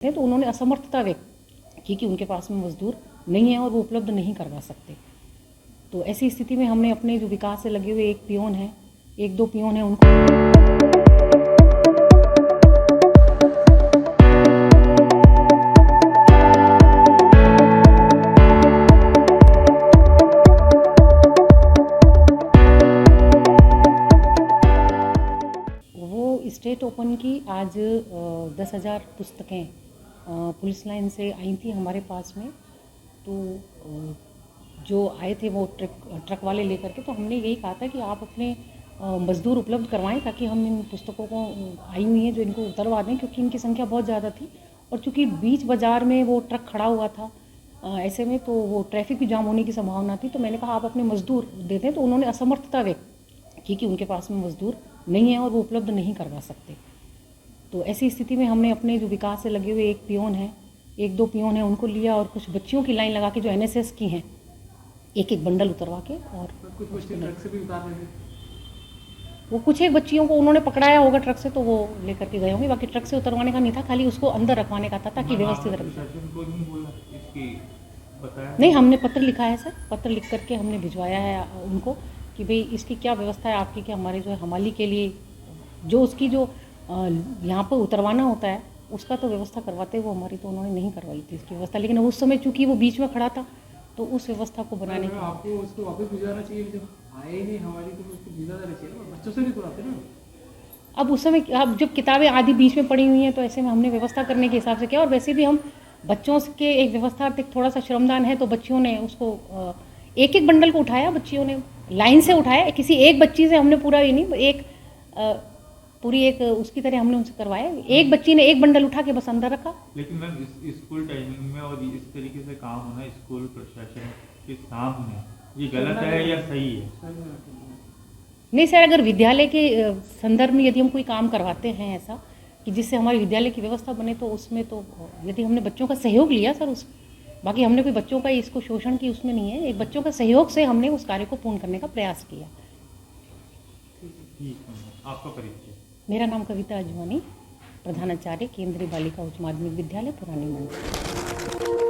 थे तो उन्होंने असमर्थता व्यक्त की कि उनके पास में मजदूर नहीं है और वो उपलब्ध नहीं करवा सकते। तो ऐसी स्थिति में हमने अपने जो विकास से लगे हुए एक दो पियोन हैं उनको स्टेट ओपन की आज 10,000 पुस्तकें पुलिस लाइन से आई थी हमारे पास में। तो जो आए थे वो ट्रक वाले लेकर के, तो हमने यही कहा था कि आप अपने मजदूर उपलब्ध करवाएं ताकि हम इन पुस्तकों को आई हुई हैं जो इनको उतरवा दें, क्योंकि इनकी संख्या बहुत ज़्यादा थी और चूँकि बीच बाज़ार में वो ट्रक खड़ा हुआ था, ऐसे में तो वो ट्रैफिक भी जाम होने की संभावना थी। तो मैंने कहा आप अपने मजदूर दे दें, तो उन्होंने असमर्थता व्यक्त की कि उनके पास में मजदूर नहीं है और वो उपलब्ध नहीं करवा सकते। तो ऐसी स्थिति में हमने अपने जो विकास से लगे हुए एक दो पियोन हैं उनको लिया और कुछ बच्चियों की लाइन लगा के जो एनएसएस की हैं एक बंडल उतरवा के, और कुछ बच्चे ट्रक से भी उतार रहे थे। वो कुछ एक बच्चियों को उन्होंने पकड़ाया होगा ट्रक से, तो वो लेकर के गए होंगे। बाकी ट्रक से उतरवाने का नहीं था, खाली उसको अंदर रखवाने का था ताकि व्यवस्थित रहे। नहीं, हमने पत्र लिखा है सर, पत्र लिख करके हमने भिजवाया है उनको कि भाई इसकी क्या व्यवस्था है आपकी, कि हमारे जो है हमाली के लिए जो उसकी जो यहाँ पर उतरवाना होता है उसका तो व्यवस्था करवाते वो हमारी तो उन्होंने नहीं करवाई थी इसकी व्यवस्था। लेकिन उस समय चूंकि वो बीच में खड़ा था तो उस व्यवस्था को बनाने के आपको उसको वापस भिजवाना चाहिए। जब आए नहीं हमारी तो उसको भिजवा देना चाहिए, बच्चों से भी तो आते ना। अब उस समय अब जब किताबें आधी बीच में पड़ी हुई हैं तो ऐसे में हमने व्यवस्था करने के हिसाब से किया। और वैसे भी हम बच्चों के एक व्यवस्था थोड़ा सा श्रमदान है, तो बच्चियों ने उसको एक बंडल को उठाया, बच्चियों ने लाइन से उठाया। किसी एक बच्ची से हमने पूरा ही नहीं, पूरी एक उसकी तरह हमने उनसे करवाया। एक बच्ची ने एक बंडल उठा के बस अंदर रखा। लेकिन मैम स्कूल टाइमिंग में और इस तरीके से काम होना स्कूल प्रशासन के सामने ये गलत है या सही है? नहीं सर, अगर विद्यालय के संदर्भ में यदि हम कोई काम करवाते हैं ऐसा कि जिससे हमारे विद्यालय की व्यवस्था बने, तो उसमें तो यदि हमने बच्चों का सहयोग लिया सर उस, बाकी हमने कोई बच्चों का इसको शोषण की उसमें नहीं है। एक बच्चों का सहयोग से हमने उस कार्य को पूर्ण करने का प्रयास किया। आपका परिचय? मेरा नाम कविता अजवानी, प्रधानाचार्य केंद्रीय बालिका उच्च माध्यमिक विद्यालय पुरानी मंडी।